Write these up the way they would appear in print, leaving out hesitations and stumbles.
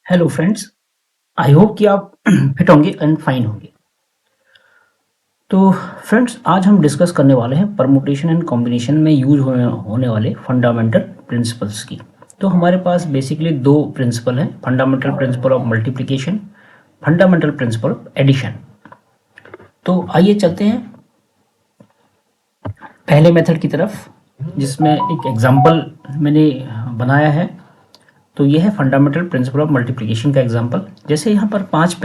Hello friends, आई hope कि आप fit होंगे एंड फाइन होंगे। तो फ्रेंड्स, आज हम डिस्कस करने वाले हैं परमुटेशन एंड कॉम्बिनेशन में यूज होने वाले फंडामेंटल प्रिंसिपल्स की। तो हमारे पास बेसिकली दो प्रिंसिपल हैं, fundamental principle of multiplication, fundamental principle of addition. तो आइए चलते हैं पहले मेथड की तरफ, जिसमें एक एग्जांपल मैंने बनाया है। तो यह है फंडामेंटल प्रिंसिपल ऑफ मल्टीप्लिकेशन का एग्जांपल। जैसे यहाँ पर 4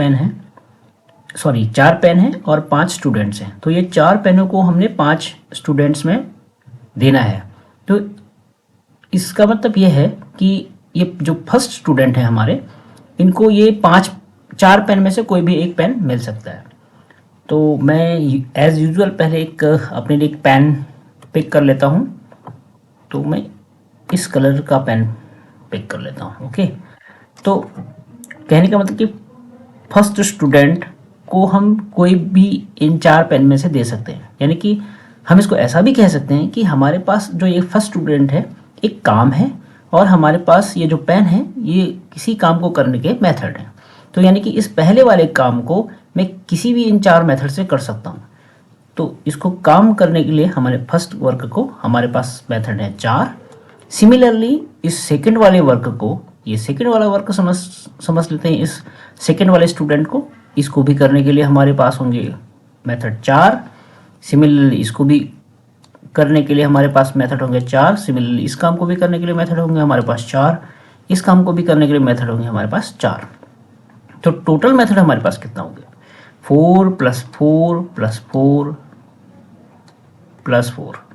पेन हैं और 5 स्टूडेंट्स हैं, तो ये 4 पेनों को हमने 5 स्टूडेंट्स में देना है। तो इसका मतलब ये है कि ये जो फर्स्ट स्टूडेंट हैं हमारे, इनको ये 4 पेन में से कोई भी एक पेन मिल सकता है। तो मैं एज यूजुअल पहले अपने लिए एक पेन पिक कर लेता हूँ। तो मैं इस कलर का पेन पिक कर लेता हूँ। ओके, तो कहने का मतलब कि फर्स्ट स्टूडेंट को हम कोई भी इन 4 पेन में से दे सकते हैं। यानी कि हम इसको ऐसा भी कह सकते हैं कि हमारे पास जो ये फर्स्ट स्टूडेंट है, एक काम है, और हमारे पास ये जो पेन है ये किसी काम को करने के मेथड हैं। तो यानी कि इस पहले वाले काम को मैं किसी भी इन 4 मेथड से कर सकता हूँ। तो इसको काम करने के लिए हमारे फर्स्ट वर्क को हमारे पास मेथड है 4। सिमिलरली इस सेकंड वाले वर्क को, ये सेकंड वाला वर्क समझ लेते हैं, इस सेकंड वाले स्टूडेंट को, इसको भी करने के लिए हमारे पास होंगे मेथड 4। सिमिलरली इसको भी करने के लिए हमारे पास मेथड होंगे 4। सिमिलरली इस काम को भी करने के लिए मेथड होंगे हमारे पास 4। इस काम को भी करने के लिए मेथड होंगे हमारे पास 4। तो टोटल मेथड हमारे पास कितना होंगे? 4 + 4 + 4 + 4।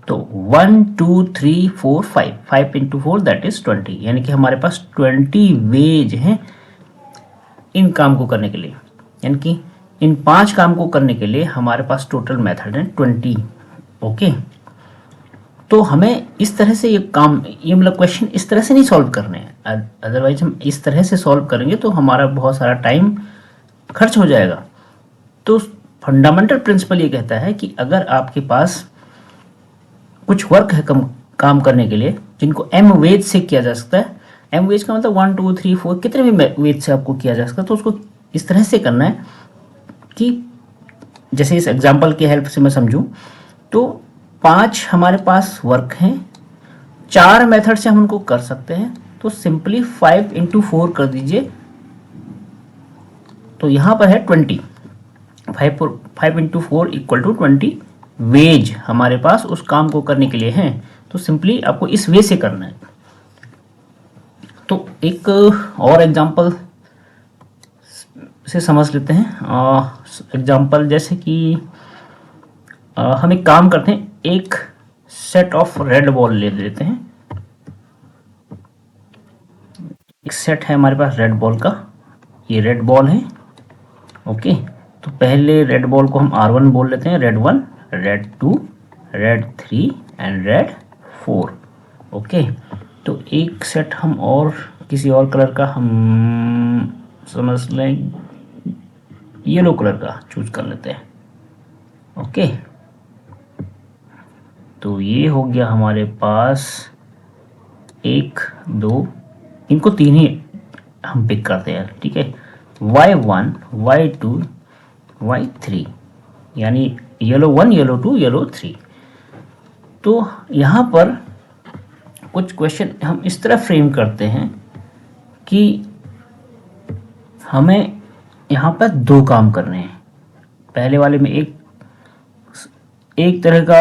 तो 1 2 3 4 5, 5 × 4 दैट इज 20। यानी कि हमारे पास 20 वेज हैं इन काम को करने के लिए। यानी कि इन 5 काम को करने के लिए हमारे पास टोटल मेथड है 20। ओके, तो हमें इस तरह से ये मतलब क्वेश्चन इस तरह से नहीं सॉल्व करने हैं। अदरवाइज हम इस तरह से सॉल्व करेंगे तो हमारा बहुत सारा टाइम खर्च हो जाएगा। तो फंडामेंटल प्रिंसिपल ये कहता है कि अगर आपके पास कुछ वर्क है काम करने के लिए, जिनको m वेज से किया जा सकता है, m वेज का मतलब 1 2 3 4 कितने भी वेज से आपको किया जा सकता है, तो उसको इस तरह से करना है कि जैसे इस एग्जांपल की हेल्प से मैं समझूं, तो 5 हमारे पास वर्क हैं, 4 मेथड से हम उनको कर सकते हैं। तो सिंपली 5 × 4 कर दीजिए, तो यहाँ पर है 20। 5 × 4 = 20 वेज हमारे पास उस काम को करने के लिए हैं। तो सिंपली आपको इस वे से करना है। तो एक और एग्जांपल से समझ लेते हैं। एग्जांपल जैसे कि हम एक काम करते हैं, एक सेट ऑफ रेड बॉल ले लेते हैं। एक सेट है हमारे पास रेड बॉल का, ये रेड बॉल है। ओके, तो पहले रेड बॉल को हम R1 बोल लेते हैं, red 1, red 2, red 3 and red 4। Okay, तो एक सेट हम और किसी और कलर का हम समझ लें, येलो कलर का चूज कर लेते हैं। ओके, तो ये हो गया हमारे पास 1 2, इनको 3 ही हम पिक करते हैं। ठीक है, Y1 Y2 Y3, यानी येलो 1 येलो 2 येलो 3। तो यहाँ पर कुछ क्वेश्चन हम इस तरह फ्रेम करते हैं कि हमें यहाँ पर 2 काम करने हैं। पहले वाले में एक तरह का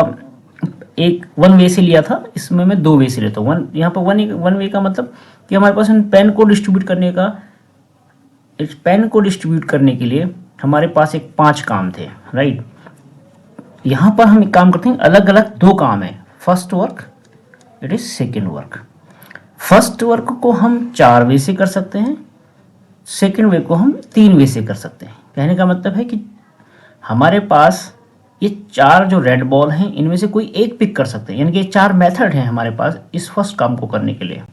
एक 1 वे से लिया था, इसमें मैं 2 वे से लेता हूँ। यहाँ पर 1 वे का मतलब कि हमारे पास पेन को डिस्ट्रीब्यूट करने का, इस पेन को डिस्ट्रीब्यूट करने के लिए हमारे पास 5 काम थे, राइट। यहाँ पर हम एक काम करते हैं, अलग अलग 2 काम है। First work, it is second work. First work को हम 4 वे से कर सकते हैं, सेकेंड वे को हम 3 वे से कर सकते हैं। कहने का मतलब है कि हमारे पास ये 4 जो रेड बॉल हैं, इनमें से कोई एक पिक कर सकते हैं। यानी कि 4 मेथड हैं हमारे पास इस फर्स्ट काम को करने के लिए।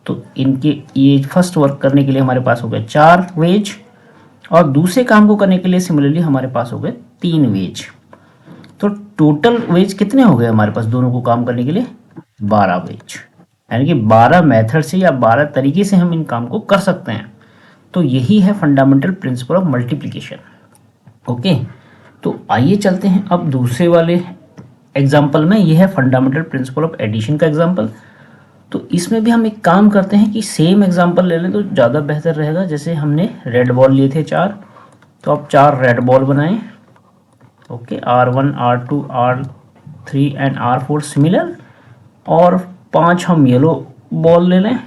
तो इनके ये फर्स्ट वर्क करने के लिए हमारे पास हो गए 4 वेज, और दूसरे काम को करने के लिए सिमिलरली हमारे पास हो गए 3 वेज। तो टोटल वेज कितने हो गए हमारे पास दोनों को काम करने के लिए? 12 वेज। यानी कि 12 मेथड से या 12 तरीके से हम इन काम को कर सकते हैं। तो यही है fundamental principle of multiplication. Okay, तो आइए चलते हैं अब दूसरे वाले एग्जाम्पल में। यह है फंडामेंटल प्रिंसिपल ऑफ एडिशन का एग्जाम्पल। तो इसमें भी हम एक काम करते हैं कि सेम एग्जाम्पल ले लें तो ज़्यादा बेहतर रहेगा। जैसे हमने रेड बॉल लिए थे 4, तो अब 4 रेड बॉल बनाएं। Okay, R1 R2 R3 and R4 similar, और 5 हम येलो बॉल ले लें।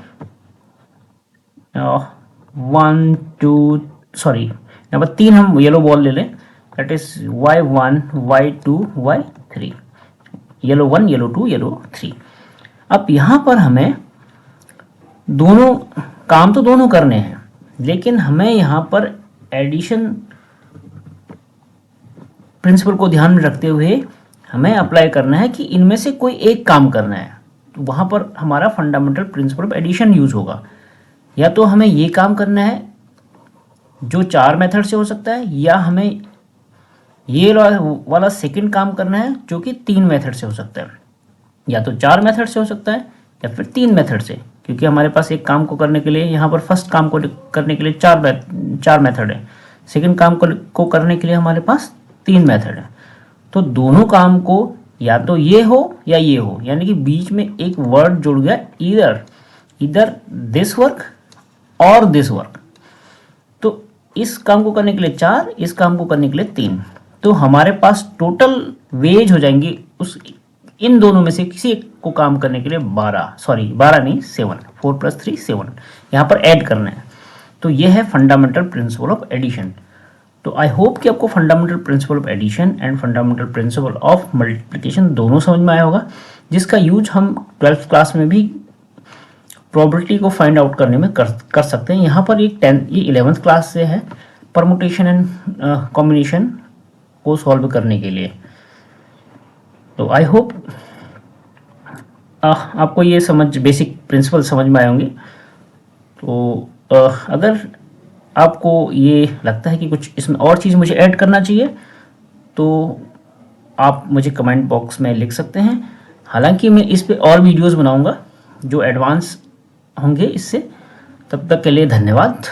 1 2 सॉरी, यहाँ पर 3 हम येलो बॉल ले लें, that is Y1 Y2 Y3, yellow 1 yellow 2 yellow 3। अब यहाँ पर हमें दोनों काम तो दोनों करने हैं, लेकिन हमें यहाँ पर एडिशन प्रिंसिपल को ध्यान में रखते हुए हमें अप्लाई करना है कि इनमें से कोई एक काम करना है। तो वहाँ पर हमारा fundamental principle of addition use होगा। या तो हमें ये काम करना है जो 4 मेथड से हो सकता है, या हमें ये वाला सेकंड काम करना है जो कि 3 मेथड से हो सकता है। या तो 4 मेथड से हो सकता है या फिर 3 मेथड से, क्योंकि हमारे पास एक काम को करने के लिए यहाँ पर फर्स्ट काम को करने के लिए 4 मेथड है, सेकंड काम को करने के लिए हमारे पास 3 मेथड है। तो दोनों काम को या तो ये हो या ये हो, यानी कि बीच में एक वर्ड जुड़ गया, इधर दिस वर्क और दिस वर्क। तो इस काम को करने के लिए 4, इस काम को करने के लिए 3, तो हमारे पास टोटल वेज हो जाएंगी उस इन दोनों में से किसी एक को काम करने के लिए 12 नहीं 7, 4 + 3 7 यहाँ पर ऐड करना है। तो यह है फंडामेंटल प्रिंसिपल ऑफ एडिशन। तो आई होप कि आपको fundamental principle of addition and fundamental principle of multiplication दोनों समझ में आया होगा, जिसका यूज हम 12th क्लास में भी प्रोबेबिलिटी को फाइंड आउट करने में कर सकते हैं। यहाँ पर ये 11th क्लास से है, परमुटेशन एंड कॉम्बिनेशन को सॉल्व करने के लिए। तो आई होप आपको ये बेसिक प्रिंसिपल समझ में आए होंगे। तो अगर आपको ये लगता है कि कुछ इसमें और चीज़ मुझे ऐड करना चाहिए तो आप मुझे कमेंट बॉक्स में लिख सकते हैं। हालांकि मैं इस पे और वीडियोस बनाऊंगा जो एडवांस होंगे इससे। तब तक के लिए धन्यवाद।